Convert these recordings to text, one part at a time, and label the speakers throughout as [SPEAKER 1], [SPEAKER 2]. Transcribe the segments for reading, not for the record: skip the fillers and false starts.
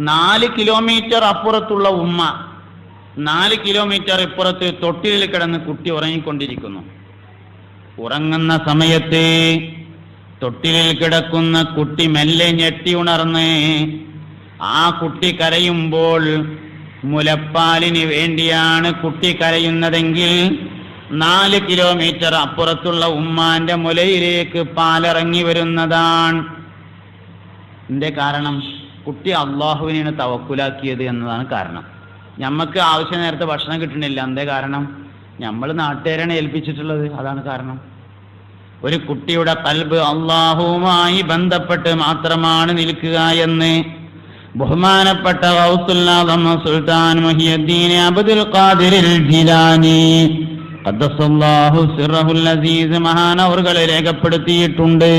[SPEAKER 1] 4 kilometre അപ്പുറത്തുള്ള ഉമ്മ 4 kilometre ഇപ്പുറത്ത് തൊട്ടിലിൽ കിടന്ന് കുട്ടി ഉറങ്ങിക്കൊണ്ടിരിക്കുന്നു. ഉറങ്ങുന്ന സമയത്ത് തൊട്ടിലിൽ കിടക്കുന്ന കുട്ടി മെല്ലെ ഞെട്ടി ഉണർന്ന് ആ കുട്ടി കരയുമ്പോൾ മുലപ്പാലിന് വേണ്ടിയാണ് കുട്ടി കരയുന്നതെങ്കിൽ 4 കിലോമീറ്റർ അപ്പുറത്തുള്ള ഉമ്മാന്റെ മുലയിലേക്ക് പാലിറങ്ങി വരുന്നതാണ്. എന്തേ കാരണം? കുട്ടി അള്ളാഹുവിനെയാണ് തവക്കുലാക്കിയത് എന്നതാണ് കാരണം. ഞമ്മക്ക് ആവശ്യ നേരത്തെ ഭക്ഷണം കിട്ടണില്ല. എന്തേ കാരണം? നമ്മൾ നാട്ടുകാരാണ് ഏൽപ്പിച്ചിട്ടുള്ളത്, അതാണ് കാരണം. ഒരു കുട്ടിയുടെ ഖൽബ് അള്ളാഹുവുമായി ബന്ധപ്പെട്ട് മാത്രമാണ് നിൽക്കുക എന്ന് ബഹുമാനപ്പെട്ട ഗൗസുൽ ആദം സുൽത്താൻ മുഹിയുദ്ദീൻ അബ്ദുൽ ഖാദിർ ജീലാനി ഖദ്ദസല്ലാഹു സിർറഹുൽ അസീസ് മഹാനവർകൾ രേഖപ്പെടുത്തിയിട്ടുണ്ട്.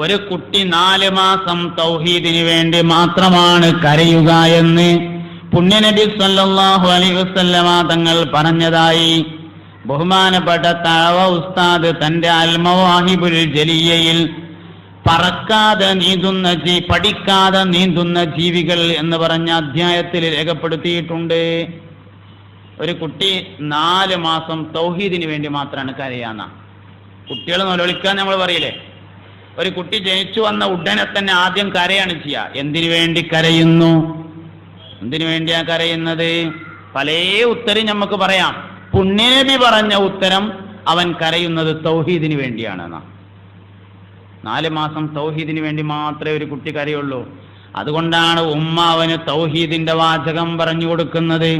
[SPEAKER 1] ഒരു കുട്ടി 4 മാസം തൗഹീദിന് വേണ്ടി മാത്രമാണ് കരയുക എന്ന് പുണ്യനബി സല്ലല്ലാഹു അലൈഹി വസല്ലമ തങ്ങൾ പറഞ്ഞതായി ബഹുമാനപ്പെട്ട തഅവ ഉസ്താദ് തന്റെ അൽ മവാഹിബുൽ ജലിയയിൽ പറക്കാതെ നീന്തുന്ന പഠിക്കാതെ നീന്തുന്ന ജീവികൾ എന്ന് പറഞ്ഞ അധ്യായത്തിൽ രേഖപ്പെടുത്തിയിട്ടുണ്ട്. ഒരു കുട്ടി 4 മാസം തൗഹീദിന് വേണ്ടി മാത്രമാണ് കരയാന്ന. കുട്ടികൾ നിലവിളിക്കാൻ നമ്മൾ പറയില്ലേ, ഒരു കുട്ടി ജനിച്ചു വന്ന ഉടനെ തന്നെ ആദ്യം കരയാണ് ചെയ്യുക. എന്തിനു വേണ്ടി കരയുന്നു? എന്തിനു വേണ്ടിയാ കരയുന്നത്? പല ഉത്തരം നമുക്ക് പറയാം. പുണ്യനബി പറഞ്ഞ ഉത്തരം അവൻ കരയുന്നത് തൗഹീദിന് വേണ്ടിയാണെന്നാ. 4 മാസം തൗഹീദിന് വേണ്ടി മാത്രമേ ഒരു കുട്ടി കരയുള്ളൂ. അതുകൊണ്ടാണ് ഉമ്മ അവന് തൗഹീദിന്റെ വാചകം പറഞ്ഞു കൊടുക്കുന്നത്.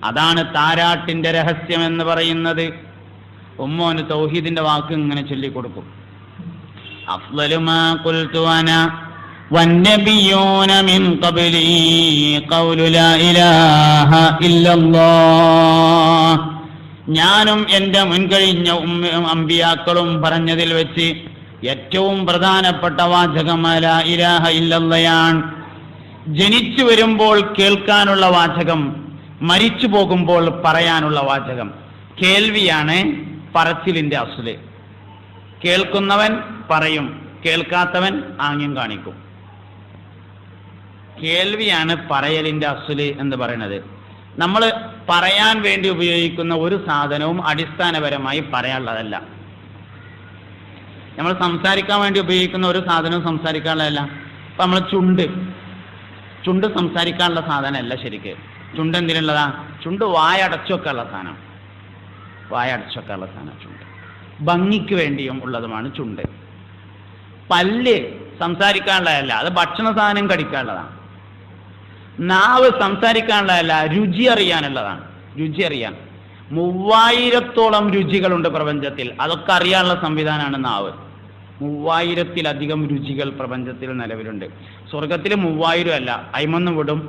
[SPEAKER 1] അതാണ് താരാട്ടിന്റെ രഹസ്യം എന്ന് പറയുന്നത്. ഉമ്മ അവന് തൗഹീദിന്റെ വാക്ക് ഇങ്ങനെ ചൊല്ലിക്കൊടുക്കും. അഫ്ളലു മാ ഖുൽതു അന വന്നബിയൂന മിൻ ഖബ്ലി ഖൗലു ലാ ഇലാഹ ഇല്ലല്ലാഹ്. ഞാനും എൻ്റെ മുൻകഴിഞ്ഞ അമ്പിയാക്കളും പറഞ്ഞതിൽ വെച്ച് ഏറ്റവും പ്രധാനപ്പെട്ട വാചകം ലാ ഇലാഹ ഇല്ലല്ലാഹ്. ജനിച്ചു വരുമ്പോൾ കേൾക്കാനുള്ള വാചകം, മരിച്ചു പോകുമ്പോൾ പറയാനുള്ള വാചകം. കേൾവിയാണ് പറച്ചിലിന്റെ അസ്ല്. കേൾക്കുന്നവൻ പറയും, കേൾക്കാത്തവൻ ആംഗ്യം കാണിക്കും. കേൾവിയാണ് പറയലിന്റെ അസ്ല് എന്ന് പറയുന്നത്. നമ്മൾ പറയാൻ വേണ്ടി ഉപയോഗിക്കുന്ന ഒരു സാധനവും അടിസ്ഥാനപരമായി പറയാനുള്ളതല്ല. നമ്മൾ സംസാരിക്കാൻ വേണ്ടി ഉപയോഗിക്കുന്ന ഒരു സാധനവും സംസാരിക്കാനുള്ളതല്ല. ഇപ്പൊ നമ്മൾ ചുണ്ട് സംസാരിക്കാനുള്ള സാധനമല്ല ശരിക്ക്. ചുണ്ട് എന്തിനുള്ളതാ? ചുണ്ട് വായടച്ചൊക്കെയുള്ള സാധനം. വായടച്ചൊക്കെയുള്ള സാധനം ചുണ്ട്. ഭംഗിക്ക് വേണ്ടിയും ഉള്ളതുമാണ് ചുണ്ട്. പല്ല് സംസാരിക്കാനുള്ളതല്ല, അത് ഭക്ഷണ സാധനം കടിക്കാനുള്ളതാണ്. നാവ് സംസാരിക്കാനുള്ളതല്ല, രുചി അറിയാനുള്ളതാണ്. രുചി അറിയാൻ 3000-ഓളം രുചികളുണ്ട് പ്രപഞ്ചത്തിൽ. അതൊക്കെ അറിയാനുള്ള സംവിധാനമാണ് നാവ്. 3000-ലധികം രുചികൾ പ്രപഞ്ചത്തിൽ നിലവിലുണ്ട്. സ്വർഗത്തിൽ 3000 അല്ല, അയിമൊന്നും വിടും.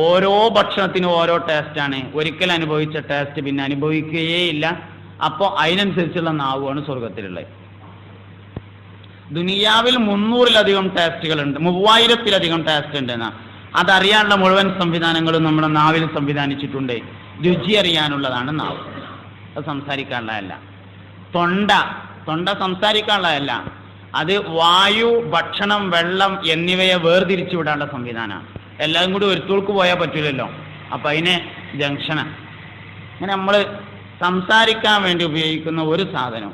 [SPEAKER 1] ഓരോ ഭക്ഷണത്തിനും ഓരോ ടേസ്റ്റാണ്. ഒരിക്കൽ അനുഭവിച്ച ടേസ്റ്റ് പിന്നെ അനുഭവിക്കുകയേ ഇല്ല. അപ്പോൾ അതിനനുസരിച്ചുള്ള നാവുമാണ് സ്വർഗത്തിലുള്ളത്. ദുനിയാവിൽ 300-ലധികം ടേസ്റ്റുകളുണ്ട്, 3000-ലധികം ടേസ്റ്റ് ഉണ്ട് എന്നാ. അതറിയാനുള്ള മുഴുവൻ സംവിധാനങ്ങളും നമ്മുടെ നാവിൽ സംവിധാനിച്ചിട്ടുണ്ട്. രുചി അറിയാനുള്ളതാണ് നാവ്, അത് സംസാരിക്കാനുള്ളതല്ല. തൊണ്ട സംസാരിക്കാനുള്ളതല്ല, അത് വായു, ഭക്ഷണം, വെള്ളം എന്നിവയെ വേർതിരിച്ചു വിടാനുള്ള സംവിധാനമാണ്. എല്ലാം കൂടി ഒരുത്തോൾക്ക് പോയാൽ പറ്റില്ലല്ലോ. അപ്പം അതിനെ ജംഗ്ഷനാണ്. അങ്ങനെ നമ്മൾ സംസാരിക്കാൻ വേണ്ടി ഉപയോഗിക്കുന്ന ഒരു സാധനം,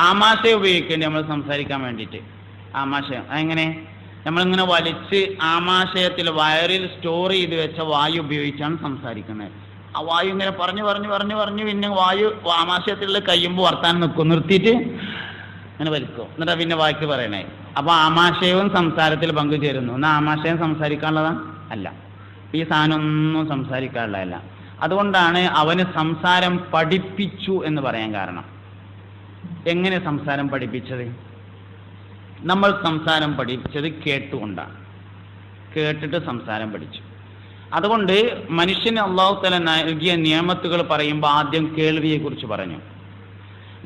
[SPEAKER 1] ആമാശയം ഉപയോഗിക്കേണ്ടി നമ്മൾ സംസാരിക്കാൻ വേണ്ടിയിട്ട്. ആമാശയം അതെങ്ങനെ? നമ്മളിങ്ങനെ വലിച്ച് ആമാശയത്തിൽ വയറിൽ സ്റ്റോർ ചെയ്ത് വെച്ച വായു ഉപയോഗിച്ചാണ് സംസാരിക്കുന്നത്. ആ വായു ഇങ്ങനെ പറഞ്ഞു പിന്നെ വായു ആമാശയത്തിൽ കഴിയുമ്പോൾ വർത്താനം നിൽക്കും, നിർത്തിയിട്ട് അങ്ങനെ വലിക്കും, എന്നിട്ടാ പിന്നെ വായിക്ക് പറയണേ. അപ്പോൾ ആമാശയവും സംസാരത്തിൽ പങ്കുചേരുന്നു. എന്നാൽ ആമാശയം സംസാരിക്കാനുള്ളതാണ് അല്ല. ഈ സാധനമൊന്നും സംസാരിക്കാനുള്ളതല്ല. അതുകൊണ്ടാണ് അവന് സംസാരം പഠിപ്പിച്ചു എന്ന് പറയാൻ കാരണം. എങ്ങനെ സംസാരം പഠിപ്പിച്ചത്? നമ്മൾ സംസാരം പഠിപ്പിച്ചത് കേട്ടുകൊണ്ടാണ്. കേട്ടിട്ട് സംസാരം പഠിച്ചു. അതുകൊണ്ട് മനുഷ്യന് അല്ലാഹു തആല നൽകിയ നിയമത്തുകൾ പറയുമ്പോൾ ആദ്യം കേൾവിയെ കുറിച്ച് പറഞ്ഞു.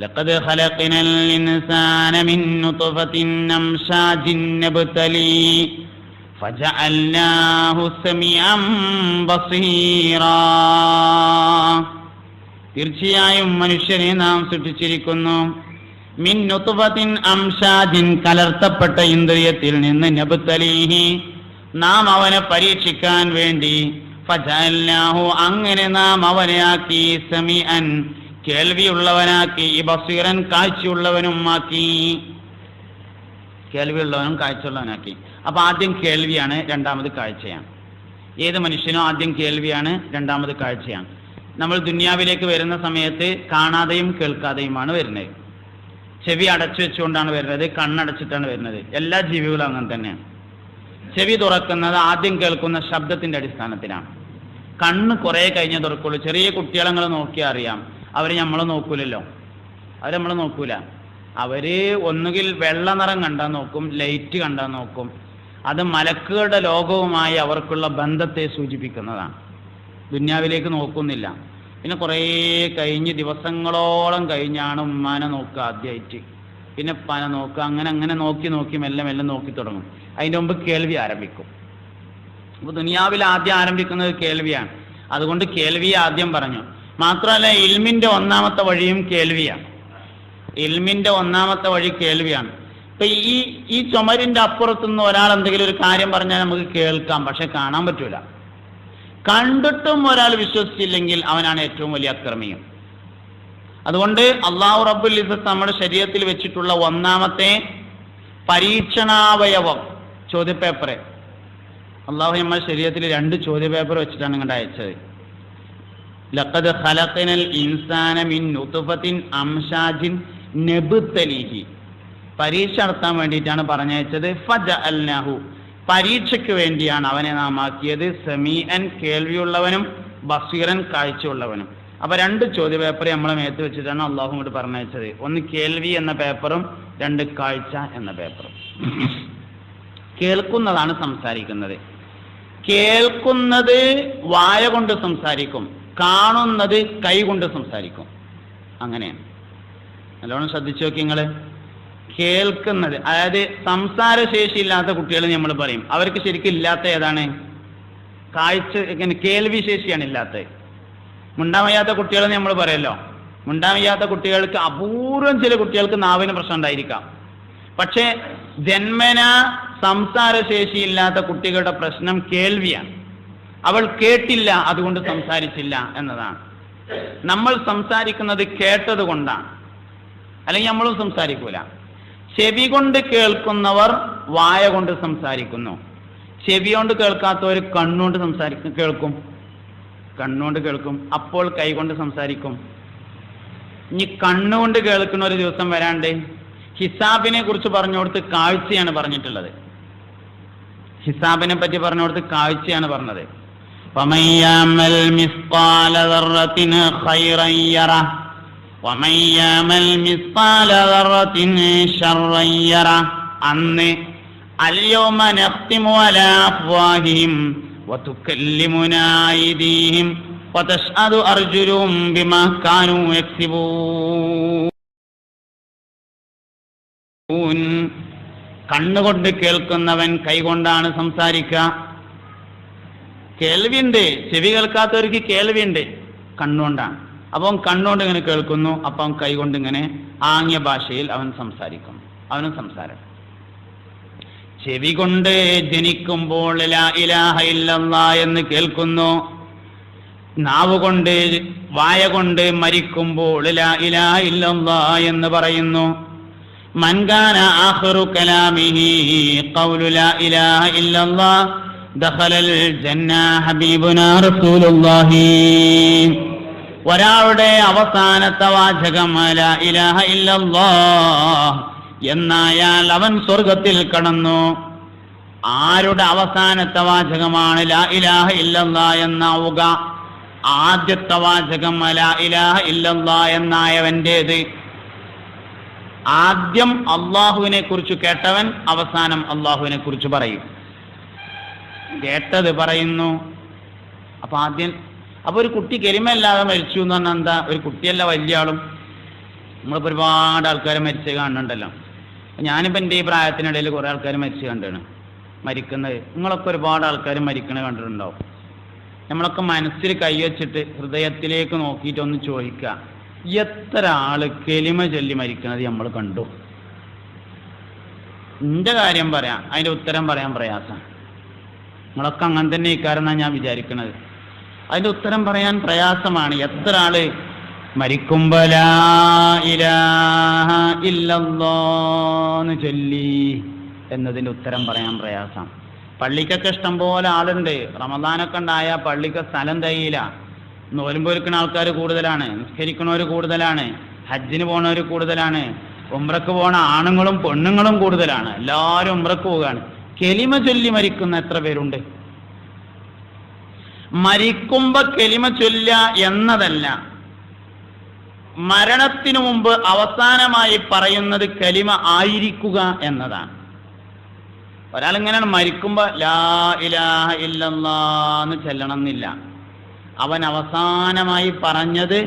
[SPEAKER 1] ലഖദ് ഖലഖനൽ ഇൻസാന മിൻ നുത്ഫത്തിൻ അംശാജിൻ നബ്തലി ഫജഅൽനാഹു സമീഅൻ ബസീറാ. തീർച്ചയായും മനുഷ്യനെ നാം സൃഷ്ടിച്ചിരിക്കുന്നു മിൻ നുത്ഫത്തിൻ അംശാജിൻ, കലർത്തപ്പെട്ട ഇന്ദ്രിയത്തിൽ നിന്ന്, നബ്തലീഹി, നാം അവനെ പരീക്ഷിക്കാൻ വേണ്ടി ഫജഅൽനാഹു അങ്ങനെ നാം അവനെ ആക്കി സമീഅൻ കേൾവിയുള്ളവനാക്കി ബസീറൻ കാഴ്ചയുള്ളവനും ആക്കി. കേൾവിയുള്ളവനും കാഴ്ചയുള്ളവനാക്കി. അപ്പൊ ആദ്യം കേൾവിയാണ്, രണ്ടാമത് കാഴ്ചയാണ്. ഏത് മനുഷ്യനും ആദ്യം കേൾവിയാണ്, രണ്ടാമത് കാഴ്ചയാണ്. നമ്മൾ ദുനിയാവിലേക്ക് വരുന്ന സമയത്ത് കാണാതെയും കേൾക്കാതെയുമാണ് വരുന്നത്. ചെവി അടച്ചു വെച്ചുകൊണ്ടാണ് വരുന്നത്, കണ്ണടച്ചിട്ടാണ് വരുന്നത്. എല്ലാ ജീവികളും അങ്ങനെ തന്നെയാണ്. ചെവി തുറക്കുന്നത് ആദ്യം കേൾക്കുന്ന ശബ്ദത്തിന്റെ അടിസ്ഥാനത്തിലാണ്. കണ്ണ് കുറെ കഴിഞ്ഞേ തുറക്കുള്ളൂ. ചെറിയ കുട്ടികളെ നിങ്ങൾ നോക്കിയാൽ അറിയാം, അവര് നമ്മളെ നോക്കൂലല്ലോ. അവര് നമ്മളെ നോക്കൂല. അവര് ഒന്നുകിൽ വെള്ള നിറം കണ്ടാൽ നോക്കും, ലൈറ്റ് കണ്ടാൽ നോക്കും. അത് മലക്കുകളുടെ ലോകവുമായി അവർക്കുള്ള ബന്ധത്തെ സൂചിപ്പിക്കുന്നതാണ്. ദുന്യാവിലേക്ക് നോക്കുന്നില്ല. പിന്നെ കുറേ കഴിഞ്ഞ് ദിവസങ്ങളോളം കഴിഞ്ഞാണ് ഉമ്മാനെ നോക്കുക ആദ്യമായിട്ട്, പിന്നെ ഉപ്പാനെ നോക്കുക. അങ്ങനെ നോക്കി നോക്കി മെല്ലെ മെല്ലെ നോക്കി തുടങ്ങും. അതിൻ്റെ മുമ്പ് കേൾവി ആരംഭിക്കും. അപ്പോൾ ദുനിയാവിൽ ആദ്യം ആരംഭിക്കുന്നത് കേൾവിയാണ്. അതുകൊണ്ട് കേൾവിയെ ആദ്യം പറഞ്ഞു. മാത്രമല്ല ഇൽമിന്റെ ഒന്നാമത്തെ വഴിയും കേൾവിയാണ്. ഇൽമിന്റെ ഒന്നാമത്തെ വഴി കേൾവിയാണ്. ഇപ്പൊ ഈ ചുമരിന്റെ അപ്പുറത്തുനിന്ന് ഒരാൾ എന്തെങ്കിലും ഒരു കാര്യം പറഞ്ഞാൽ നമുക്ക് കേൾക്കാം, പക്ഷെ കാണാൻ പറ്റൂല. കണ്ടിട്ടും ഒരാൾ വിശ്വസിച്ചില്ലെങ്കിൽ അവനാണ് ഏറ്റവും വലിയ അക്രമിയും. അതുകൊണ്ട് അള്ളാഹു റബ്ബുൽ ഇസ്സത്ത് നമ്മുടെ ശരീരത്തിൽ വെച്ചിട്ടുള്ള ഒന്നാമത്തെ പരീക്ഷണാവയവം ചോദ്യപേപ്പർ. അള്ളാഹു നമ്മുടെ ശരീരത്തിൽ 2 ചോദ്യപേപ്പർ വെച്ചിട്ടാണ് ഇങ്ങോട്ട് അയച്ചത്. ലഖദ് ഖലഖനൽ ഇൻസാന മിൻ നുത്ഫത്തിൻ അംശാജിൻ നബ്തലീഹി. പരീക്ഷ നടത്താൻ വേണ്ടിയിട്ടാണ് പറഞ്ഞയച്ചത്. ഫജഅൽനാഹു, പരീക്ഷയ്ക്ക് വേണ്ടിയാണ് അവനെ നാം ആക്കിയത്. സമീഅൻ, കേൾവിയുള്ളവനും ബസീറൻ, കാഴ്ചയുള്ളവനും. അപ്പൊ 2 ചോദ്യപേപ്പർ നമ്മളെ മേത്ത് വെച്ചിട്ടാണ് അള്ളാഹു ഇങ്ങോട്ട് പറഞ്ഞയച്ചത്. ഒന്ന് കേൾവി എന്ന പേപ്പറും 2 കാഴ്ച എന്ന പേപ്പറും. കേൾക്കുന്നതാണ് സംസാരിക്കുന്നത്. കേൾക്കുന്നത് വായ കൊണ്ട് സംസാരിക്കും, കാണുന്നത് കൈ കൊണ്ട് സംസാരിക്കും. അങ്ങനെയാണ്. നല്ലോണം ശ്രദ്ധിച്ചു നോക്കി നിങ്ങൾ. കേൾക്കുന്നത്, അതായത് സംസാരശേഷി ഇല്ലാത്ത കുട്ടികൾ നമ്മൾ പറയും, അവർക്ക് ശരിക്കും ഇല്ലാത്ത ഏതാണ്? കാഴ്ച, കേൾവി ശേഷിയാണ് ഇല്ലാത്തത്. മുണ്ടാൻ വയ്യാത്ത കുട്ടികൾ നമ്മൾ പറയല്ലോ. മുണ്ടാൻ വയ്യാത്ത കുട്ടികൾക്ക് അപൂർവം ചില കുട്ടികൾക്ക് നാവിന് പ്രശ്നം ഉണ്ടായിരിക്കാം. പക്ഷേ ജന്മന സംസാരശേഷിയില്ലാത്ത കുട്ടികളുടെ പ്രശ്നം കേൾവിയാണ്. അവൾ കേട്ടില്ല, അതുകൊണ്ട് സംസാരിച്ചില്ല എന്നതാണ്. നമ്മൾ സംസാരിക്കുന്നത് കേട്ടത് കൊണ്ടാണ്, അല്ലെങ്കിൽ നമ്മളും സംസാരിക്കൂല. ചെവി കൊണ്ട് കേൾക്കുന്നവർ വായ കൊണ്ട് സംസാരിക്കുന്നു. ചെവി കൊണ്ട് കേൾക്കാത്തവർ കണ്ണുകൊണ്ട് കേൾക്കും, കണ്ണുകൊണ്ട് കേൾക്കും. അപ്പോൾ കൈ കൊണ്ട് സംസാരിക്കും. ഇനി കണ്ണുകൊണ്ട് കേൾക്കുന്ന ഒരു ദിവസം വരാണ്ട്. ഹിസാബിനെ കുറിച്ച് പറഞ്ഞുകൊടുത്ത് കാഴ്ചയാണ് പറഞ്ഞിട്ടുള്ളത്. ഹിസാബിനെ പറ്റി പറഞ്ഞുകൊടുത്ത് കാഴ്ചയാണ് പറഞ്ഞത്. وَمَن يَعْمَلْ مِثْقَالَ ذَرَّةٍ خَيْرًا يَرَهُ وَمَن يَعْمَلْ مِثْقَالَ ذَرَّةٍ شَرًّا يَرَهُ. അന്ന് الْيَوْمَ نَخْتِمُ عَلَى أَفْوَاهِهِمْ وَتُكَلِّمُنَا أَيْدِيهِمْ وَتَشْهَدُ أَرْجُلُهُم بِمَا كَانُوا يَكْسِبُونَ. കണ്ണുകൊണ്ട് കേൾക്കുന്നവൻ കൈകൊണ്ടാണ് സംസാരിക്കുക. കേൾവിയുണ്ട്, ചെവി കേൾക്കാത്തവർക്ക് കേൾവിയുണ്ട്, കണ്ണുകൊണ്ടാണ്. അപ്പം കണ്ണുകൊണ്ട് ഇങ്ങനെ കേൾക്കുന്നു, അപ്പം കൈകൊണ്ട് ഇങ്ങനെ ആംഗ്യ ഭാഷയിൽ അവൻ സംസാരിക്കുന്നു. അവനും സംസാരം. ചെവി കൊണ്ട് ജനിക്കുമ്പോൾ ലാ ഇലാഹ ഇല്ലല്ലാഹ് എന്ന് കേൾക്കുന്നു. നാവ് കൊണ്ട്, വായ കൊണ്ട് മരിക്കുമ്പോൾ ലാ ഇലാഹ ഇല്ലല്ലാഹ് എന്ന് പറയുന്നു. മൻ കാന ആഖിറു കലാമിഹി ഖൗലു ലാ ഇലാഹ ഇല്ലല്ലാഹ് ദഖലൽ ജന്ന ഹബീബുനാ റസൂലുള്ളാഹി. ഒരാളുടെ അവസാനത്തെ വാചകം ലാ ഇലാഹ ഇല്ലല്ലാഹ് എന്നായാൽ അവൻ സ്വർഗത്തിൽ കടന്നു. ആരുടെ അവസാനത്തെ വാചകമാണ് ലാ ഇലാഹ ഇല്ലല്ലാഹ് എന്നാവുക? ആദ്യത്തെ വാചകം ലാ ഇലാഹ ഇല്ലല്ലാഹ് എന്നായവൻ്റേത്. ആദ്യം അള്ളാഹുവിനെ കുറിച്ച് കേട്ടവൻ അവസാനം അള്ളാഹുവിനെ കുറിച്ച് പറയും. കേട്ടത് പറയുന്നു. അപ്പൊ ഒരു കുട്ടി കെലിമല്ലാതെ മരിച്ചു എന്ന് പറഞ്ഞാൽ എന്താ? ഒരു കുട്ടിയല്ല, വലിയ ആളും. നമ്മളിപ്പോൾ ഒരുപാട് ആൾക്കാർ മരിച്ച് കാണുന്നുണ്ടല്ലോ. ഞാനിപ്പോൾ എൻ്റെ ഈ പ്രായത്തിനിടയിൽ കുറേ ആൾക്കാർ മരിച്ച് കണ്ടാണ് മരിക്കുന്നത്. നിങ്ങളൊക്കെ ഒരുപാട് ആൾക്കാർ മരിക്കണത് കണ്ടിട്ടുണ്ടാവും. നമ്മളൊക്കെ മനസ്സിൽ കൈവച്ചിട്ട് ഹൃദയത്തിലേക്ക് നോക്കിയിട്ടൊന്ന് ചോദിക്കുക, എത്ര ആള് കെലിമ ചൊല്ലി മരിക്കുന്നത് നമ്മൾ കണ്ടു? എൻ്റെ കാര്യം പറയാം, അതിൻ്റെ ഉത്തരം പറയാൻ പ്രയാസം. നിങ്ങളൊക്കെ അങ്ങനെ തന്നെ ഇക്കാരെന്നാണ് ഞാൻ വിചാരിക്കുന്നത്. അതിന്റെ ഉത്തരം പറയാൻ പ്രയാസമാണ്. എത്ര ആള് മരിക്കുമ്പോ ലാ ഇലാഹ ഇല്ലല്ലാഹ് ചൊല്ലി എന്നതിന്റെ ഉത്തരം പറയാൻ പ്രയാസം. പള്ളിക്കൊക്കെ ഇഷ്ടം പോലെ ആളുണ്ട്. റമദാനൊക്കെ ഉണ്ടായ പള്ളിക്ക് സ്ഥലം തികയില്ല. നോലുമ്പൊരുക്കുന്ന ആൾക്കാർ കൂടുതലാണ്, നിസ്കരിക്കണവർ കൂടുതലാണ്, ഹജ്ജിന് പോണവർ കൂടുതലാണ്, ഉംറക്ക് പോണ ആണുങ്ങളും പെണ്ണുങ്ങളും കൂടുതലാണ്. എല്ലാവരും ഉംറക്ക് പോവുകയാണ്. കെലിമ ചൊല്ലി മരിക്കുന്ന എത്ര പേരുണ്ട്? മരിക്കുമ്പോ കെലിമ ചൊല്ല എന്നതല്ല, മരണത്തിനു മുമ്പ് അവസാനമായി പറയുന്നത് കലിമ ആയിരിക്കുക എന്നതാണ്. ഒരാളിങ്ങനെയാണ് മരിക്കുമ്പോ ലാ ഇലാഹ ഇല്ലല്ലാഹ് എന്ന് ചെല്ലണം എന്നില്ല. അവൻ അവസാനമായി പറഞ്ഞത്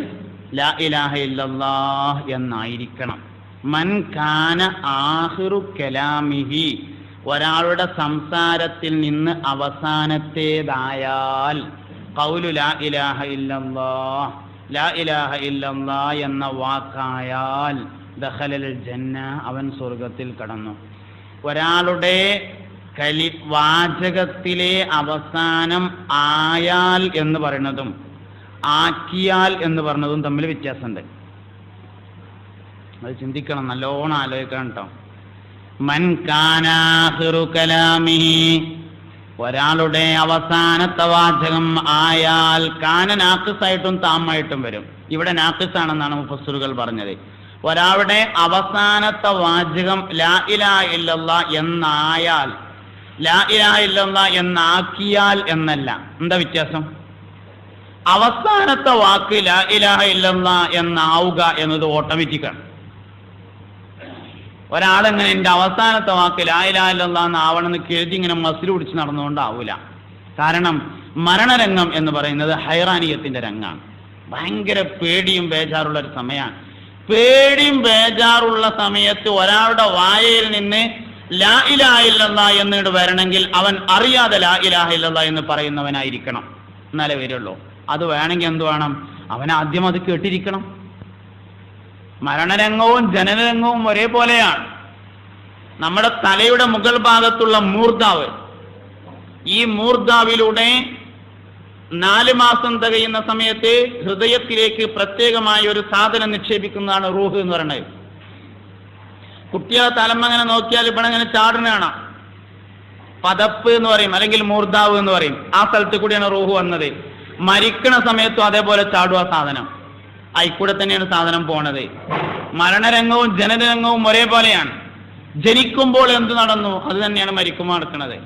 [SPEAKER 1] ലാ ഇലാഹ ഇല്ലല്ലാഹ് എന്നായിരിക്കണം. മൻ കാന ആഖിറു കലാമിഹി, ഒരാളുടെ സംസാരത്തിൽ നിന്ന് അവസാനത്തേതായാൽ ഖൗലു ലാ ഇലാഹ ഇല്ലല്ലാഹ്, ലാ ഇലാഹ ഇല്ലല്ലാഹ് എന്ന വാക്കായാൽ ദഖലൽ ജന്ന, അവൻ സ്വർഗത്തിൽ കടന്നു. ഒരാളുടെ വാചകത്തിലെ അവസാനം ആയാൽ എന്ന് പറയുന്നതും ആക്കിയാൽ എന്ന് പറഞ്ഞതും തമ്മിൽ വ്യത്യാസമുണ്ട്. അത് ചിന്തിക്കണം, നല്ലോണം ആലോചിക്കണം കേട്ടോ. മൻ കാന ആഖിറു കലാമിഹി, ഒരാളുടെ അവസാനത്തെ വാചകം ആയാൽ, കാന നാഖിസായിട്ടും താമായിട്ടും വരും. ഇവിടെ നാഖിസാണെന്നാണ് മുഫസ്സിറുകൾ പറഞ്ഞത്. ഒരാളുടെ അവസാനത്തെ വാചകം ലാ ഇലാഹ ഇല്ലല്ലാഹ് എന്നായാൽ, ലാ ഇലാഹ ഇല്ലല്ലാഹ് എന്നാക്കിയാൽ എന്നല്ല. എന്താ വ്യത്യാസം? അവസാനത്തെ വാക്ക് ലാ ഇലാഹ ഇല്ലല്ലാഹ് എന്നാവുക എന്നത് ഓട്ടോമാറ്റിക്കാണ്. ഒരാളെങ്ങനെ എൻ്റെ അവസാനത്തെ വാക്ക് ലാ ഇലാഹ ഇല്ലല്ലാഹ് എന്നാവണമെന്ന് കരുതി ഇങ്ങനെ മസിൽ പിടിച്ച് നടന്നുകൊണ്ടാവൂല. കാരണം മരണരംഗം എന്ന് പറയുന്നത് ഹൈറാനിയത്തിന്റെ രംഗാണ്. ഭയങ്കര പേടിയും ബേജാറുള്ള ഒരു സമയമാണ്. പേടിയും ബേജാറുള്ള സമയത്ത് ഒരാളുടെ വായയിൽ നിന്ന് ലാ ഇലാഹ ഇല്ലല്ലാഹ് എന്നിട്ട് വരണമെങ്കിൽ അവൻ അറിയാതെ ലാ ഇലാഹ ഇല്ലല്ലാഹ് എന്ന് പറയുന്നവനായിരിക്കണം, എന്നാലേ വരുള്ളൂ. അത് വേണമെങ്കിൽ എന്ത് വേണം? അവൻ ആദ്യം അത് കേട്ടിരിക്കണം. മരണരംഗവും ജനനരംഗവും ഒരേപോലെയാണ്. നമ്മുടെ തലയുടെ മുകൾ ഭാഗത്തുള്ള മൂർധാവ്, ഈ മൂർധാവിലൂടെ 4 മാസം തികയുന്ന സമയത്ത് ഹൃദയത്തിലേക്ക് പ്രത്യേകമായ ഒരു സാധനം നിക്ഷേപിക്കുന്നതാണ് റൂഹ് എന്ന് പറയുന്നത്. കുട്ടികളെ തലമങ്ങനെ നോക്കിയാൽ ഇവിടെ അങ്ങനെ ചാടുന്നതാണ് പതപ്പ് എന്ന് പറയും, അല്ലെങ്കിൽ മൂർധാവ് എന്ന് പറയും. ആ സ്ഥലത്ത് കൂടിയാണ് റൂഹ് വന്നത്. മരിക്കണ സമയത്തും അതേപോലെ ചാടുക സാധനം, ആയിക്കൂടെ തന്നെയാണ് സാധനം പോണത്. മരണരംഗവും ജനനരംഗവും ഒരേപോലെയാണ്. ജനിക്കുമ്പോൾ എന്ത് നടന്നു അത് തന്നെയാണ് മരിക്കുമ്പോൾ നടക്കുന്നത്.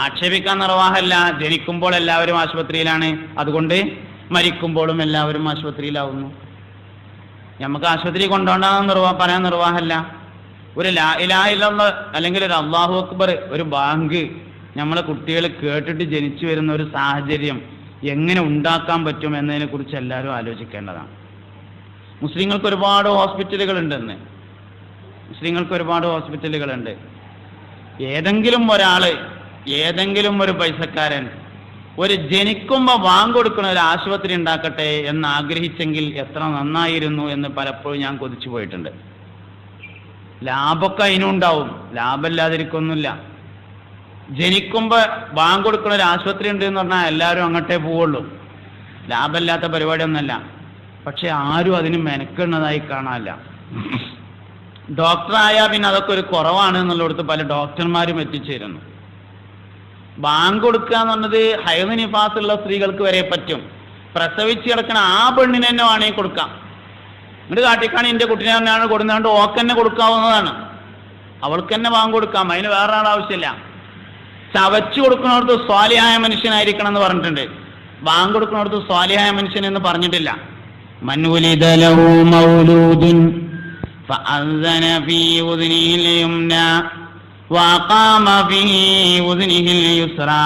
[SPEAKER 1] ആക്ഷേപിക്കാൻ നിർവാഹമല്ല. ജനിക്കുമ്പോൾ എല്ലാവരും ആശുപത്രിയിലാണ്, അതുകൊണ്ട് മരിക്കുമ്പോഴും എല്ലാവരും ആശുപത്രിയിലാവുന്നു. നമുക്ക് ആശുപത്രി കൊണ്ടുപോകണമെന്ന് പറയാൻ നിർവാഹമല്ല. ഒരു ലാ ഇലാഹ ഇല്ലല്ലാഹ് അല്ലെങ്കിൽ ഒരു അല്ലാഹു അക്ബർ, ഒരു ബാങ്ക് നമ്മളെ കുട്ടികൾ കേട്ടിട്ട് ജനിച്ചു വരുന്ന ഒരു സാഹചര്യം എങ്ങനെ ഉണ്ടാക്കാൻ പറ്റും എന്നതിനെ കുറിച്ച് എല്ലാവരും ആലോചിക്കേണ്ടതാണ്. മുസ്ലിങ്ങൾക്ക് ഒരുപാട് ഹോസ്പിറ്റലുകളുണ്ടെന്ന്, മുസ്ലിങ്ങൾക്ക് ഒരുപാട് ഹോസ്പിറ്റലുകളുണ്ട്. ഏതെങ്കിലും ഒരാള്, ഏതെങ്കിലും ഒരു പൈസക്കാരൻ ഒരു ജനിക്കുമ്പോൾ വാങ്ങിക്കൊടുക്കുന്ന ഒരു ആശുപത്രി ഉണ്ടാക്കട്ടെ എന്ന് ആഗ്രഹിച്ചെങ്കിൽ എത്ര നന്നായിരുന്നു എന്ന് പലപ്പോഴും ഞാൻ കൊതിച്ചു പോയിട്ടുണ്ട്. ലാഭമൊക്കെ അതിനുണ്ടാവും, ലാഭമില്ലാതിരിക്കൊന്നുമില്ല. ജനിക്കുമ്പോൾ വാങ്ങിക്കൊടുക്കുന്ന ഒരു ആശുപത്രി ഉണ്ട് എന്ന് പറഞ്ഞാൽ എല്ലാവരും അങ്ങോട്ടേ പോവുള്ളൂ. ലാഭമില്ലാത്ത പരിപാടിയൊന്നുമല്ല. പക്ഷെ ആരും അതിന് മെനക്കുന്നതായി കാണാനില്ല. ഡോക്ടറായാൽ പിന്നെ അതൊക്കെ ഒരു കുറവാണ് എന്നുള്ളിടത്ത് പല ഡോക്ടർമാരും എത്തിച്ചേരുന്നു. ബാങ്ക് കൊടുക്കുക എന്ന് പറഞ്ഞത് ഹൈദ് നിഫാസുള്ള സ്ത്രീകൾക്ക് വരെ പറ്റും. പ്രസവിച്ച് കിടക്കണ ആ പെണ്ണിന് തന്നെ വേണമെങ്കിൽ കൊടുക്കാം. എന്നിട്ട് കാട്ടിക്കാണ് എൻ്റെ കുട്ടീനെ തന്നെയാണ് കൊടുക്കുന്നതുകൊണ്ട് ഓക്ക് തന്നെ കൊടുക്കാവുന്നതാണ്. അവൾക്ക് തന്നെ ബാങ്ക് കൊടുക്കാം, അതിന് വേറെ ആൾ ആവശ്യമില്ല. ചവച്ചു കൊടുക്കുന്നിടത്ത് സ്വാലിഹായ മനുഷ്യനായിരിക്കണം എന്ന് പറഞ്ഞിട്ടുണ്ട്. ബാങ്ക് കൊടുക്കുന്നിടത്ത് സ്വാലിഹായ മനുഷ്യൻ എന്ന് പറഞ്ഞിട്ടില്ല. മൻ ഉലിദ ലഹു മൗലൂദുൻ ഫഅذന ഫീ ഉദ്നിഹിൽ യുംനാ വഅഖാമ ഫീ ഉദ്നിഹിൽ യുസ്റാ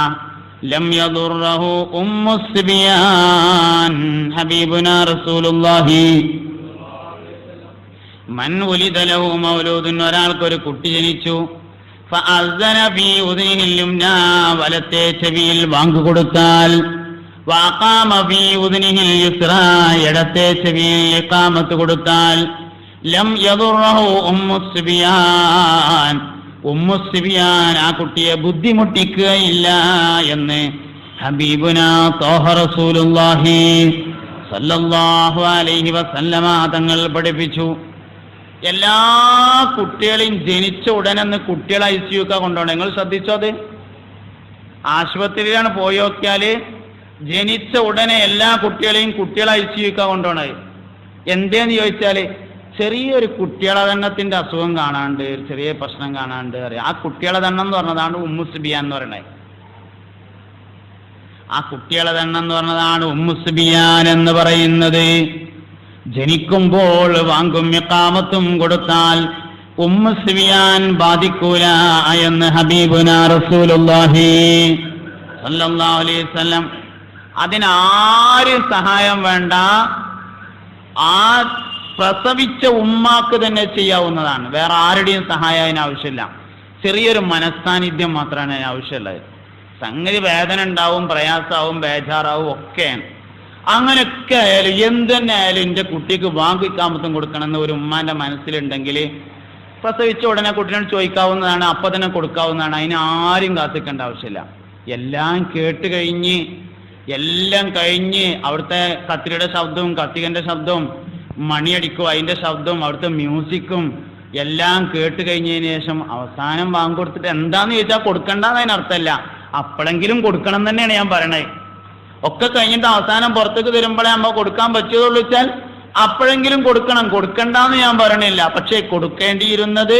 [SPEAKER 1] ലം യദുർറഹു ഉമ്മുസ് സിബിയാൻ ഹബീബുനാ റസൂലുള്ളാഹി. മൻ ഉലിദ ലഹു മൗലൂദുൻ, ഒരാൾക്കൊരു കുട്ടി ജനിച്ചു, ഫഅذന ഫീ ഉദ്നിഹിൽ യുംനാ, വലത്തെ ചെവിയിൽ ബാങ്ക് കൊടുത്താൽ, വഅഖാമ ഫീ ഉദ്നിഹിൽ യുസ്റാ, ഇടത്തെ ചെവിയിൽ ഇഖാമത്ത് കൊടുത്താൽ, ലം യദുർറഹു ഉമ്മുസ് സിബിയാൻ, ഉമ്മു സിബിയാൻ ആ കുട്ടിയെ ബുദ്ധിമുട്ടിക്കുകയില്ല എന്ന് ഹബീബുനാ ത്വാഹ റസൂലുള്ളാഹി സല്ലല്ലാഹു അലൈഹി വസല്ലമ തങ്ങൾ പഠിപ്പിച്ചു. എല്ലാ കുട്ടികളെയും ജനിച്ച ഉടനെ കുട്ടികളെ ICU കൊണ്ടുപോകണം. നിങ്ങൾ ശ്രദ്ധിച്ചോ? അത് ആശുപത്രിയിലാണ് പോയി നോക്കിയാൽ ജനിച്ച ഉടനെ എല്ലാ കുട്ടികളെയും കുട്ടികളെ ICU കൊണ്ടുപോകണത്. എന്തേന്ന് ചോദിച്ചാൽ ചെറിയൊരു കുട്ടികളെ ദണ്ണത്തിന്റെ അസുഖം കാണാണ്ട്, ചെറിയ പ്രശ്നം കാണാണ്ട് അറിയാം. ആ കുട്ടികളെ ദണ്ണം എന്ന് പറഞ്ഞതാണ് ഉമ്മു സിബിയാൻ എന്ന് പറയുന്നത്. ആ കുട്ടികളെ ദണ്ണം എന്ന് പറഞ്ഞതാണ് ഉമ്മു സിബിയാൻ എന്ന് പറയുന്നത്. ജനിക്കുമ്പോൾ വാങ്കും ഇഖാമത്തും കൊടുത്താൽ ഉമ്മു സിബിയാൻ ബാധിക്കൂല എന്ന് ഹബീബുനാ റസൂലുള്ളാഹി സല്ലല്ലാഹു അലൈഹി വസല്ലം. അതിനാരും സഹായം വേണ്ട, ആ പ്രസവിച്ച ഉമ്മാക്ക് തന്നെ ചെയ്യാവുന്നതാണ്. വേറെ ആരുടെയും സഹായം അതിന് ആവശ്യമില്ല. ചെറിയൊരു മനസ്സാന്നിധ്യം മാത്രമാണ് അതിന് ആവശ്യമുള്ളത്. സംഗതി വേദന ഉണ്ടാവും, പ്രയാസമാവും, ബേജാറാവും, ഒക്കെയാണ്. അങ്ങനെയൊക്കെ ആയാലും എന്തെന്നെ ആയാലും എൻ്റെ കുട്ടിക്ക് വാങ്ങിക്കാമത്തും കൊടുക്കണമെന്ന് ഒരു ഉമ്മാന്റെ മനസ്സിലുണ്ടെങ്കിൽ പ്രസവിച്ച ഉടനെ കുട്ടീനോട് ചോദിക്കാവുന്നതാണ്, അപ്പം തന്നെ കൊടുക്കാവുന്നതാണ്. അതിന് ആരും കാത്തിക്കേണ്ട ആവശ്യമില്ല. എല്ലാം കേട്ട് കഴിഞ്ഞ്, എല്ലാം കഴിഞ്ഞ് അവിടുത്തെ കത്തിരിയുടെ ശബ്ദവും കത്തികന്റെ ശബ്ദവും മണിയടിക്കും അതിൻ്റെ ശബ്ദവും അവിടുത്തെ മ്യൂസിക്കും എല്ലാം കേട്ട് കഴിഞ്ഞതിന് ശേഷം അവസാനം വാങ്ങി കൊടുത്തിട്ട് എന്താന്ന് ചോദിച്ചാൽ കൊടുക്കണ്ടെന്ന് അതിനർത്ഥമല്ല, അപ്പോഴെങ്കിലും കൊടുക്കണം തന്നെയാണ് ഞാൻ പറയണത്. ഒക്കെ കഴിഞ്ഞിട്ട് അവസാനം പുറത്തേക്ക് തരുമ്പോഴേ അമ്മ കൊടുക്കാൻ പറ്റുകയുള്ളൂ വെച്ചാൽ അപ്പോഴെങ്കിലും കൊടുക്കണം, കൊടുക്കണ്ടെന്ന് ഞാൻ പറയണില്ല. പക്ഷേ കൊടുക്കേണ്ടിയിരുന്നത്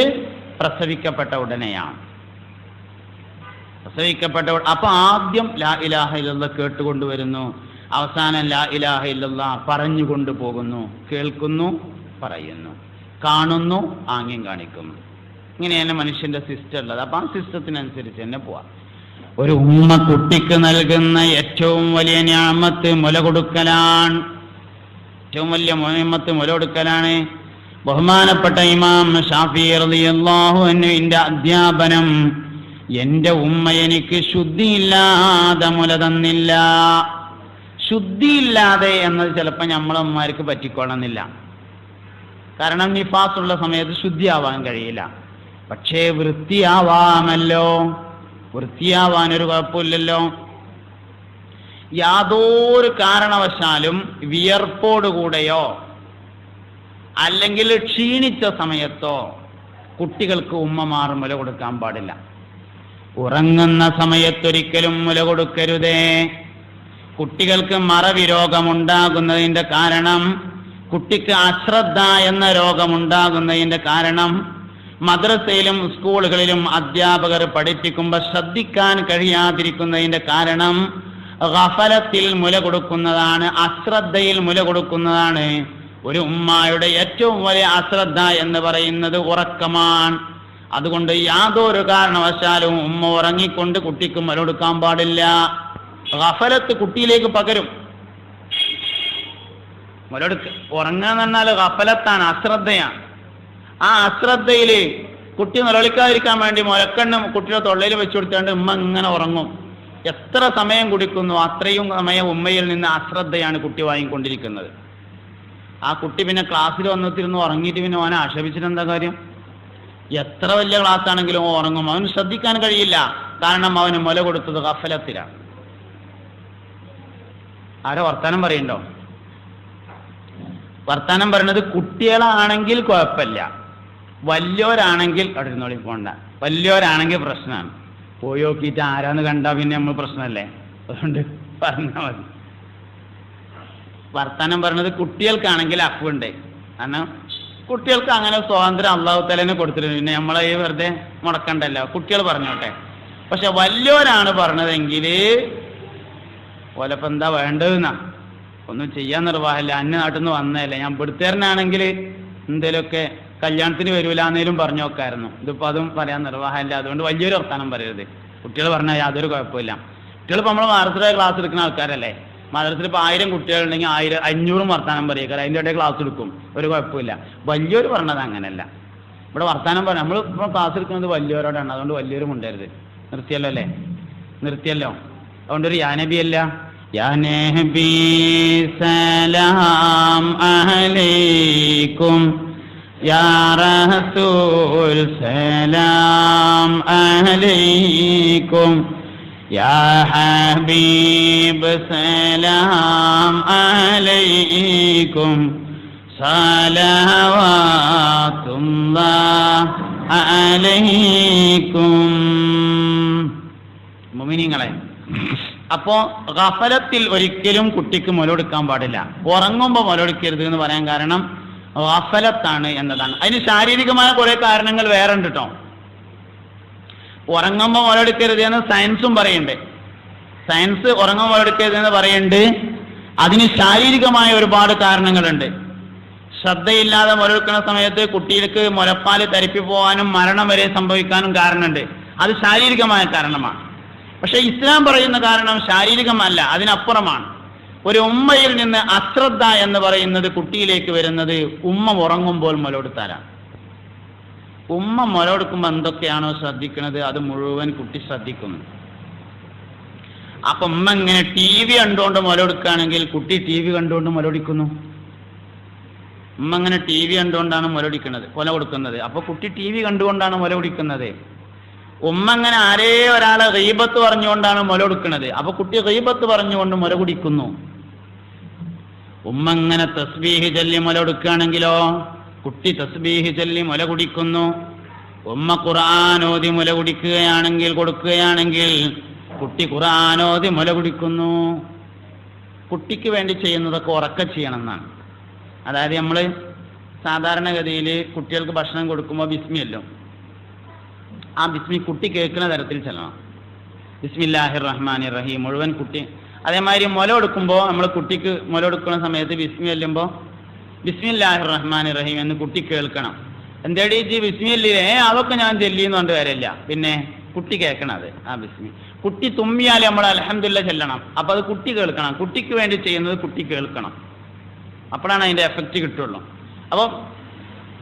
[SPEAKER 1] പ്രസവിക്കപ്പെട്ട ഉടനെയാണ്. പ്രസവിക്കപ്പെട്ട അപ്പൊ ആദ്യം ലാ ഇലാഹ ഇല്ലല്ലാഹ് കേട്ടുകൊണ്ടുവരുന്നു, അവസാനം ലാ ഇലാഹ ഇല്ലല്ലാഹ് പറഞ്ഞുകൊണ്ടു പോകുന്നു. കേൾക്കുന്നു, പറയുന്നു, കാണുന്നു, ആംഗ്യം കാണിക്കുന്നു. ഇങ്ങനെയാണ് മനുഷ്യന്റെ സിസ്റ്റം ഉള്ളത്. അപ്പൊ ആ സിസ്റ്റത്തിനനുസരിച്ച് തന്നെ പോവാം. ഒരു ഉമ്മ കുട്ടിക്ക് നൽകുന്ന ഏറ്റവും വലിയ നിഅമത്ത് മുല കൊടുക്കലാണ്. ഏറ്റവും വലിയ നിഅമത്ത് മുല കൊടുക്കലാണ്. ബഹുമാനപ്പെട്ട ഇമാം ഷാഫി റളിയല്ലാഹു അൻഹുവിന്റെ അധ്യാപനം, എന്റെ ഉമ്മ എനിക്ക് ശുദ്ധിയില്ലാതെ മുല തന്നില്ല. ശുദ്ധിയില്ലാതെ എന്നത് ചിലപ്പോൾ നമ്മളമ്മമാർക്ക് പറ്റിക്കൊള്ളുന്നില്ല. കാരണം നിഫാസുള്ള സമയത്ത് ശുദ്ധിയാവാൻ കഴിയില്ല. പക്ഷേ വൃത്തിയാവാമല്ലോ. വൃത്തിയാവാനൊരു കുഴപ്പമില്ലല്ലോ. യാതൊരു കാരണവശാലും വിയർപ്പോടുകൂടെയോ അല്ലെങ്കിൽ ക്ഷീണിച്ച സമയത്തോ കുട്ടികൾക്ക് ഉമ്മമാർ മുല കൊടുക്കാൻ പാടില്ല. ഉറങ്ങുന്ന സമയത്തൊരിക്കലും മുല കൊടുക്കരുതേ. കുട്ടികൾക്ക് മറവി രോഗമുണ്ടാകുന്നതിൻ്റെ കാരണം, കുട്ടിക്ക് അശ്രദ്ധ എന്ന രോഗമുണ്ടാകുന്നതിൻ്റെ കാരണം, മദ്രസയിലും സ്കൂളുകളിലും അധ്യാപകർ പഠിപ്പിക്കുമ്പോൾ ശ്രദ്ധിക്കാൻ കഴിയാതിരിക്കുന്നതിൻ്റെ കാരണം ഗഫലത്തിൽ മുല കൊടുക്കുന്നതാണ്, അശ്രദ്ധയിൽ മുല കൊടുക്കുന്നതാണ്. ഒരു ഉമ്മായുടെ ഏറ്റവും വലിയ അശ്രദ്ധ എന്ന് പറയുന്നത് ഉറക്കമാണ്. അതുകൊണ്ട് യാതൊരു കാരണവശാലും ഉമ്മ ഉറങ്ങിക്കൊണ്ട് കുട്ടിക്ക് മുല കൊടുക്കാൻ പാടില്ല. ഗഫലത്ത് കുട്ടിയിലേക്ക് പകരും. മുലടുക്ക ഉറങ്ങാന്ന് പറഞ്ഞാൽ ഗഫലത്താണ്, അശ്രദ്ധയാണ്. ആ അശ്രദ്ധയിൽ കുട്ടി നിലവിളിക്കാതിരിക്കാൻ വേണ്ടി മുലക്കണ്ണ് കുട്ടിയുടെ തൊള്ളയിൽ വെച്ചു കൊടുത്തുകൊണ്ട് ഉമ്മ ഇങ്ങനെ ഉറങ്ങും. എത്ര സമയം കുടിക്കുന്നു അത്രയും സമയം ഉമ്മയിൽ നിന്ന് അശ്രദ്ധയാണ് കുട്ടി വാങ്ങിക്കൊണ്ടിരിക്കുന്നത്. ആ കുട്ടി പിന്നെ ക്ലാസ്സിൽ വന്നിരുന്ന് ഉറങ്ങിയിട്ട് പിന്നെ അവനെ ആക്ഷേപിച്ചിട്ട് എന്താ കാര്യം? എത്ര വലിയ ക്ലാസ് ആണെങ്കിലും ഉറങ്ങും. അവന് ശ്രദ്ധിക്കാൻ കഴിയില്ല, കാരണം അവന് മുല കൊടുത്തത് ഗഫലത്തിലാണ്. ആരോ വർത്താനം പറയണ്ടോ? വർത്താനം പറയണത് കുട്ടികളാണെങ്കിൽ കുഴപ്പമില്ല, വലിയോരാണെങ്കിൽ അവിടെ ഇരുന്നോളി പോണ്ട. വലിയോരാണെങ്കിൽ പ്രശ്നമാണ്. പോയി നോക്കിയിട്ട് ആരാന്ന് കണ്ടാൽ പിന്നെ നമ്മൾ പ്രശ്നമല്ലേ, അതുകൊണ്ട് പറഞ്ഞാൽ മതി. വർത്താനം പറഞ്ഞത് കുട്ടികൾക്കാണെങ്കിൽ അഫുണ്ട്. കാരണം കുട്ടികൾക്ക് അങ്ങനെ സ്വാതന്ത്ര്യം അള്ളാഹു തആല കൊടുത്തിട്ടുണ്ട്. പിന്നെ നമ്മളെ ഈ വെറുതെ മുടക്കണ്ടല്ലോ, കുട്ടികൾ പറഞ്ഞോട്ടെ. പക്ഷെ വലിയോരാണ് പറഞ്ഞതെങ്കിൽ ഓലപ്പം എന്താ വേണ്ടതെന്നാ, ഒന്നും ചെയ്യാൻ നിർവാഹമില്ല, അന്യ നാട്ടിൽ നിന്ന് വന്നതല്ലേ. ഞാൻ ഇവിടുത്തേരനാണെങ്കിൽ എന്തേലുമൊക്കെ കല്യാണത്തിന് വരൂല എന്നേലും പറഞ്ഞു നോക്കായിരുന്നു. ഇതിപ്പോൾ അതും പറയാൻ നിർവാഹമില്ല. അതുകൊണ്ട് വലിയൊരു വർത്താനം പറയരുത്. കുട്ടികൾ പറഞ്ഞാൽ യാതൊരു കുഴപ്പമില്ല. കുട്ടികളിപ്പോൾ നമ്മൾ മദ്രസയിൽ ക്ലാസ് എടുക്കുന്ന ആൾക്കാരല്ലേ. മദ്രസയിൽ ഇപ്പോൾ 1000 കുട്ടികളുണ്ടെങ്കിൽ 500 വർത്താനം പറയുക, അതിൻ്റെ ഇടയിൽ ക്ലാസ് എടുക്കും, ഒരു കുഴപ്പമില്ല. വലിയൊരു പറഞ്ഞത് അങ്ങനെയല്ല. ഇവിടെ വർത്താനം പറയാം, നമ്മൾ ഇപ്പോൾ ക്ലാസ് എടുക്കുന്നത് വലിയവരോടാണ്. അതുകൊണ്ട് വലിയൊരു കൊണ്ടുവരുത്. നിർത്തിയല്ലോ അല്ലേ? നിർത്തിയല്ലോ. അതുകൊണ്ടൊരു യാനബിയല്ല, യാ നബി സലാം അലൈക്കും യാ റസൂൽ സലാം അലൈക്കും യാ ഹബീബ് സലാം അലൈക്കും സലവാത്തുല്ലാഹ് അലൈക്കും. മുഅ്മിനീങ്ങളെ, അപ്പോ ഗഫലത്തിൽ ഒരിക്കലും കുട്ടിക്ക് മുലകൊടുക്കാൻ പാടില്ല. ഉറങ്ങുമ്പോൾ മുലകൊടുക്കരുത് എന്ന് പറയാൻ കാരണം ഗഫലത്താണ് എന്നതാണ്. അതിന് ശാരീരികമായ കുറെ കാരണങ്ങൾ വേറെ ഉണ്ട് കേട്ടോ. ഉറങ്ങുമ്പോൾ മുലകൊടുക്കരുത് എന്ന് സയൻസും പറയുന്നുണ്ട്. സയൻസ് ഉറങ്ങുമ്പോൾ മുലകൊടുക്കരുത് എന്ന് പറയുന്നുണ്ട്. അതിന് ശാരീരികമായ ഒരുപാട് കാരണങ്ങളുണ്ട്. ശ്രദ്ധയില്ലാതെ മുലകൊടുക്കുന്ന സമയത്ത് കുട്ടികൾക്ക് മുലപ്പാൽ തരിപ്പി പോകാനും മരണം വരെ സംഭവിക്കാനും കാരണമുണ്ട്. അത് ശാരീരികമായ കാരണമാണ്. പക്ഷെ ഇസ്ലാം പറയുന്ന കാരണം ശാരീരികമല്ല, അതിനപ്പുറമാണ്. ഒരു ഉമ്മയിൽ നിന്ന് അശ്രദ്ധ എന്ന് പറയുന്നത് കുട്ടിയിലേക്ക് വരുന്നത് ഉമ്മ ഉറങ്ങുമ്പോൾ മുലകൊടുത്താലാണ്. ഉമ്മ മുലകൊടുക്കുമ്പോൾ എന്തൊക്കെയാണോ ശ്രദ്ധിക്കുന്നത് അത് മുഴുവൻ കുട്ടി ശ്രദ്ധിക്കുന്നു. അപ്പൊ ഉമ്മ ഇങ്ങനെ TV കണ്ടുകൊണ്ട് മുലകൊടുക്കുകയാണെങ്കിൽ കുട്ടി TV കണ്ടുകൊണ്ട് മുലകൊടുക്കുന്നു. ഉമ്മ ഇങ്ങനെ TV കണ്ടുകൊണ്ടാണ് മുല കൊടുക്കുന്നത്. അപ്പൊ കുട്ടി TV കണ്ടുകൊണ്ടാണ് മുല കുടിക്കുന്നത്. ഉമ്മ ഇങ്ങനെ ആരേ ഒരാളെ ഗീബത്ത് പറഞ്ഞുകൊണ്ടാണ് മുല കൊടുക്കുന്നത്. അപ്പൊ കുട്ടി ഗീബത്ത് പറഞ്ഞുകൊണ്ട് മുല കുടിക്കുന്നു. ഉമ്മ ഇങ്ങനെ തസ്ബീഹ് ചൊല്ലി മുല കൊടുക്കുകയാണെങ്കിലോ കുട്ടി തസ്ബീഹ് ചൊല്ലി മുല കുടിക്കുന്നു. ഉമ്മ ഖുർആൻ ഓതി മുല കൊടുക്കുകയാണെങ്കിൽ കുട്ടി ഖുർആൻ ഓതി മുല കുടിക്കുന്നു. കുട്ടിക്ക് വേണ്ടി ചെയ്യുന്നതൊക്കെ ഉറക്കെ ചെയ്യണം എന്നാണ്. അതായത് നമ്മൾ സാധാരണഗതിയിൽ കുട്ടികൾക്ക് ഭക്ഷണം കൊടുക്കുമ്പോൾ ബിസ്മിയല്ലോ, ആ ബിസ്മി കുട്ടി കേൾക്കുന്ന തരത്തിൽ ചെല്ലണം. ബിസ്മില്ലാഹിർ റഹ്മാനിർ റഹീം മുഴുവൻ കുട്ടി. അതേമാതിരി മുല കൊടുക്കുമ്പോൾ നമ്മൾ കുട്ടിക്ക് മുല കൊടുക്കുന്ന സമയത്ത് ബിസ്മി ചെല്ലുമ്പോൾ ബിസ്മില്ലാഹിർ റഹ്മാനിർ റഹീം എന്ന് കുട്ടി കേൾക്കണം. എന്തേടി ജി ബിസ്മില്ലേ അതൊക്കെ ഞാൻ ചെല്ലിയെന്ന് കൊണ്ട് വരില്ല. പിന്നെ കുട്ടി കേൾക്കണം അത് ആ ബിസ്മി. കുട്ടി തുമ്മിയാൽ നമ്മൾ അൽഹംദുലില്ലാഹ് ചെല്ലണം. അപ്പോൾ അത് കുട്ടി കേൾക്കണം. കുട്ടിക്ക് വേണ്ടി ചെയ്യുന്നത് കുട്ടി കേൾക്കണം. അപ്പോഴാണ് അതിൻ്റെ എഫക്റ്റ് കിട്ടുള്ളൂ.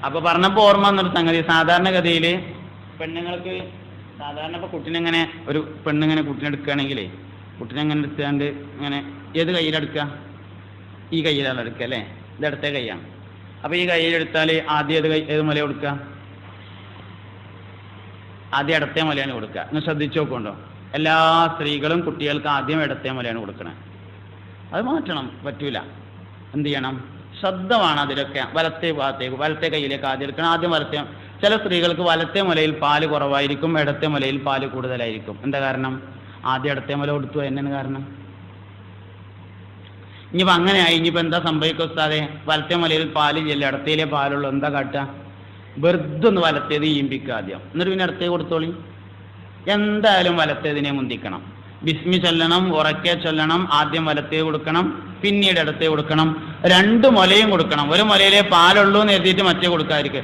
[SPEAKER 1] അപ്പോൾ പറഞ്ഞപ്പോൾ ഓർമ്മ വന്നൊരു സംഗതി, സാധാരണഗതിയിൽ പെണ്ണുങ്ങൾക്ക് സാധാരണ ഇപ്പോൾ കുട്ടിനെങ്ങനെ ഒരു പെണ്ണിങ്ങനെ കുട്ടിനെ എടുക്കുകയാണെങ്കിലേ കുട്ടിനെ അങ്ങനെ എടുത്തുകൊണ്ട് ഇങ്ങനെ ഏത് കയ്യിലെടുക്കുക? ഈ കയ്യിലാണ് എടുക്കുക അല്ലേ? ഇത് ഇടത്തെ കൈയാണ്. അപ്പോൾ ഈ കയ്യിലെടുത്താൽ ആദ്യം ഏത് മുല കൊടുക്കുക? ആദ്യം ഇടത്തെ മുലയാണ് കൊടുക്കുക. ഒന്ന് ശ്രദ്ധിച്ചു നോക്കുന്നുണ്ടോ? എല്ലാ സ്ത്രീകളും കുട്ടികൾക്ക് ആദ്യം ഇടത്തെ മുലയാണ് കൊടുക്കണത്. അത് മാറ്റണം, പറ്റൂല. എന്ത് ചെയ്യണം? ശ്രദ്ധമാണ് അതിലൊക്കെ. വലത്തെ കയ്യിലേക്ക് ആദ്യം എടുക്കണം. ആദ്യം വലത്തെ. ചില സ്ത്രീകൾക്ക് വലത്തെ മുലയിൽ പാല് കുറവായിരിക്കും, ഇടത്തെ മുലയിൽ പാല് കൂടുതലായിരിക്കും. എന്താ കാരണം? ആദ്യം ഇടത്തെ മുല കൊടുത്തു എന്നാണ് കാരണം. ഇനിയിപ്പോൾ അങ്ങനെയായി, ഇനിയിപ്പോൾ എന്താ സംഭവിക്കുക ഉസ്താദേ? വലത്തെ മുലയിൽ പാല് ചെല്ലും, ഇടത്തേലേ പാലുള്ളൂ. എന്താ കാട്ടുക? വെറുതെ ഒന്ന് വലത്തേത് ഈമ്പിക്കുക ആദ്യം, എന്നിട്ട് പിന്നെ ഇടത്തേ കൊടുത്തോളി. എന്തായാലും വലത്തേതിനെ മുന്തിക്കണം. ബിസ്മി ചൊല്ലണം, ഉറക്കെ ചൊല്ലണം. ആദ്യം വലത്തേ കൊടുക്കണം, പിന്നീട് ഇടത്തേ കൊടുക്കണം. 2 മുലയും കൊടുക്കണം. ഒരു മുലയിലെ പാലുള്ളൂ എന്ന് എഴുതിയിട്ട് മറ്റേ കൊടുക്കാതിരിക്കുക.